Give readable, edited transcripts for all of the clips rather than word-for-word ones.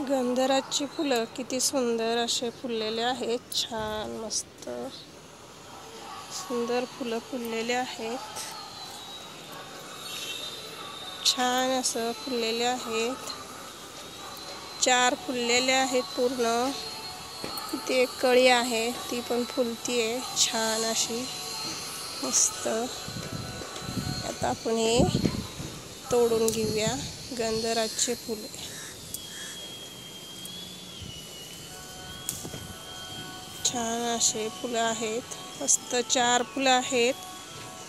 गंधराची फुलं किती सुंदर असे फुललेले आहेत. छान मस्त सुंदर फुलं फुललेले आहेत. छान असं फुललेले आहेत. 4 फुललेले आहेत पूर्ण. इथे एक कळी आहे, ती पण फुलतीये छान अशी मस्त. आता आपण हे तोडून घेऊया गंधराचे फुले. छान असे फुलं आहेत. मस्त 4 फुलं आहेत,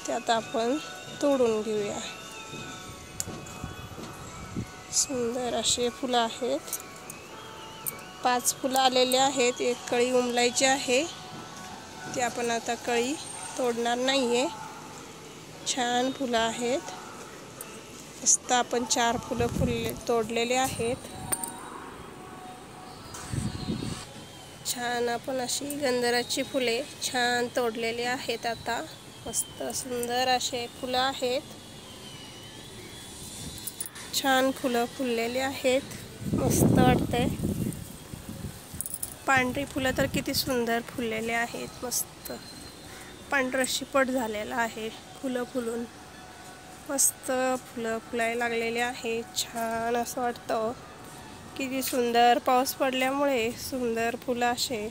त्यात आपण तोडून घेऊया. सुंदर असे फुलं आहेत. 5 फुलं आलेले आहेत. एक कळी उमलायची आहे, ती आपण आता कळी तोडणार नाहीये. छान फुलं आहेत. मस्त आपण 4 फुलं तोडलेले आहेत. छान आपण अशी गंधराची फुले छान तोडलेली आहेत. आता मस्त सुंदर असे फुलं आहेत. छान फुलं फुललेली आहेत. मस्त वाटतंय. पांढरी फुलं तर किती सुंदर फुललेले आहेत. मस्त पांढरं शिपट झालेलं आहे फुलं फुलून. मस्त फुलं फुलायला लागलेले आहेत. छान असं वाटतं. किती सुंदर पाऊस पडल्यामुळे सुंदर फुलं असे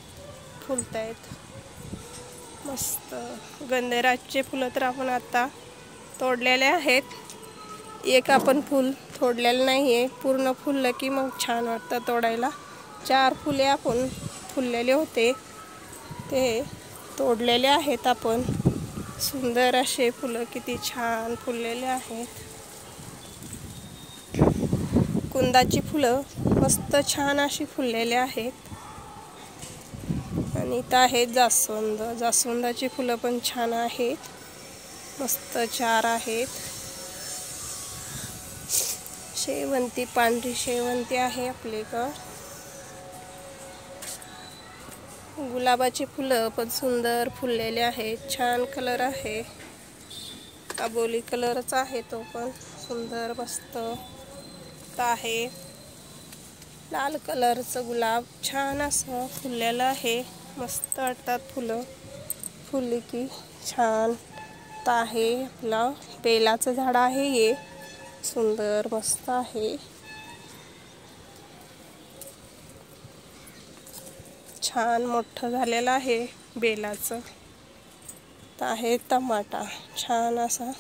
फुलतायत. मस्त गंधराचे फुलं तर आपण आता तोडलेले आहेत. एक आपण फूल तोडलेलं नाहीये. पूर्ण फुललं की मग छान वाटतं तोडायला. 4 फुले आपण फुललेले होते, ते तोडलेले आहेत आपण. सुंदर असे फुलं किती छान फुललेले आहेत. कुंदाची फुलं मस्त छान अशी फुललेले आहेत. आणि इथं आहेत जास्वंद. जास्वंदाची फुलं पण छान आहेत. मस्त 4 आहेत. शेवंती, पांढरी शेवंती आहे आपल्याकडं. गुलाबाची फुलं पण सुंदर फुललेले आहेत. छान कलर आहे. अबोली कलरचा आहे तो पण सुंदर मस्त आहे. लाल कलरचं गुलाब छान असं फुललेलं आहे. मस्त वाटतात फुलं फुलली की छान आहे. आपलं बेलाचं झाड आहे हे. सुंदर मस्त आहे. छान मोठं झालेलं आहे बेलाचं. आहे टमाटा. छान असा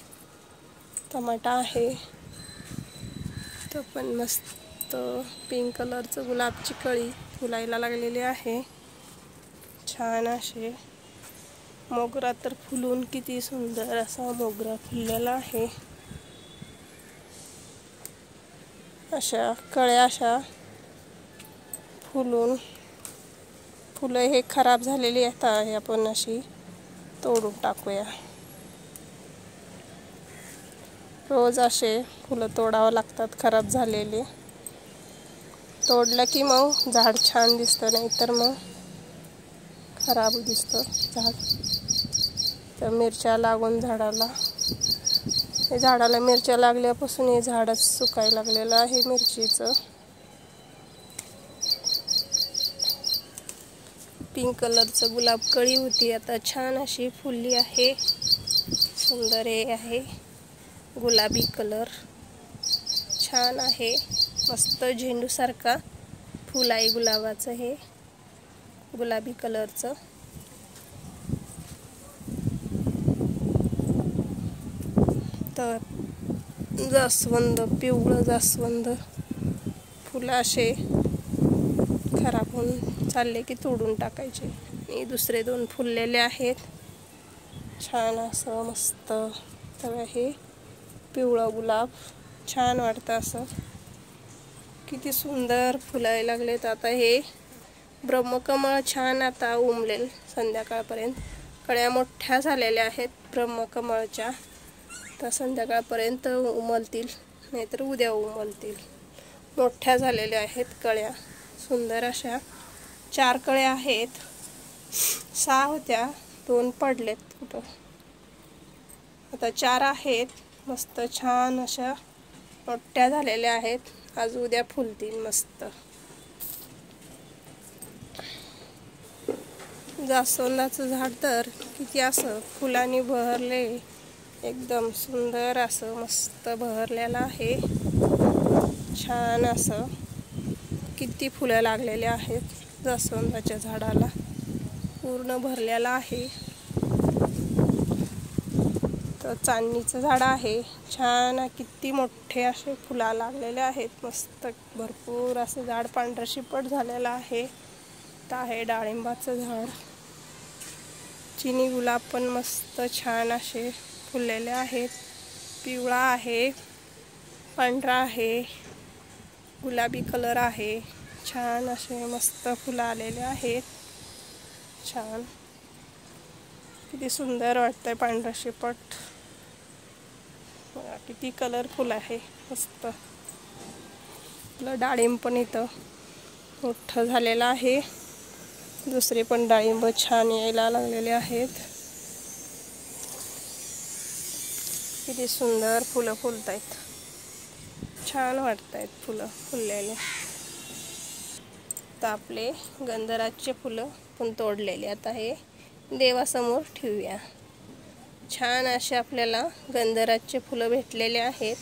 टमाटा आहे. तो पण मस्त पिंक कलरचं गुलाबची कळी फुलायला लागलेली आहे. छान असे मोगरा तर फुलून किती सुंदर असा मोगरा फुललेला आहे. अशा कळ्या अशा फुलून फुलं हे खराब झालेली आहेत. हे आपण अशी तोडून टाकूया. रोज असे फुलं तोडावं लागतात खराब झालेले. तोडलं की मग झाड छान दिसतं, नाहीतर मग खराब दिसतं झाड. तर मिरच्या लागून झाडाला, हे झाडाला मिरच्या लागल्यापासून हे झाडच सुकायला लागलेलं आहे मिरचीचं. पिंक कलरचं गुलाब कळी होती, आता छान अशी फुलली आहे. सुंदर आहे. गुलाबी कलर छान आहे. मस्त झेंडू सारखा फुल आहे गुलाबाचं हे गुलाबी कलरचं. तर जास्वंद, पिवळं जास्वंद फुलं असे खराब होऊन चालले की तोडून टाकायचे. आणि दुसरे 2 फुललेले आहेत. छान असं मस्त. तर हे पिवळं गुलाब छान वाटतं असं. किती सुंदर फुलायला लागलेत. आता हे ब्रह्मकमळ छान आता उमलेल संध्याकाळपर्यंत. कळ्या मोठ्या झालेल्या आहेत ब्रह्मकमळच्या. तर संध्याकाळपर्यंत उमलतील, नाहीतर उद्या उमलतील. मोठ्या झालेल्या आहेत कळ्या. सुंदर अशा 4 कळ्या आहेत. 6 होत्या, 2 पडलेत कुठं. आता 4 आहेत. मस्त छान अशा मोठ्या झालेल्या आहेत. आज उद्या फुलतील मस्त. जास्वंदाचं झाड तर किती असं फुलांनी बहरले, एकदम सुंदर असं मस्त बहरलेलं आहे. छान असं किती फुलं लागलेले आहेत जास्वंदाच्या झाडाला, पूर्ण भरलेला आहे. तर चांदणीचं झाड आहे, छान किती मोठे असे फुलं लागलेले आहेत. मस्त भरपूर असं झाड पांढरं शिपट झालेलं आहे. तर आहे डाळिंबाचं झाड. चिनी गुलाब पण मस्त छान असे फुललेले आहेत. पिवळा आहे, पांढरा आहे, गुलाबी कलर आहे. छान असे मस्त फुलं आलेले आहेत. छान किती सुंदर वाटतंय पांढरा शिपट. किती कलरफुल आहे मस्त. आपलं डाळिंब पण इथं मोठं झालेलं आहे. दुसरे पण डाळिंब छान यायला लागलेले आहेत. किती सुंदर फुलं फुलतायत, छान वाटतायत फुलं फुललेले. तर आपले गंधराजचे फुलं पण तोडलेले आता हे देवासमोर ठेवूया. छान असे आपल्याला गंधराजचे फुलं भेटलेले आहेत.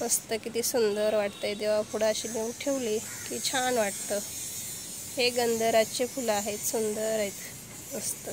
मस्त किती सुंदर वाटतंय. देवापुढे अशी नेऊन ठेवली की छान वाटतं. हे गंधराजचे फुलं आहेत, सुंदर आहेत मस्त.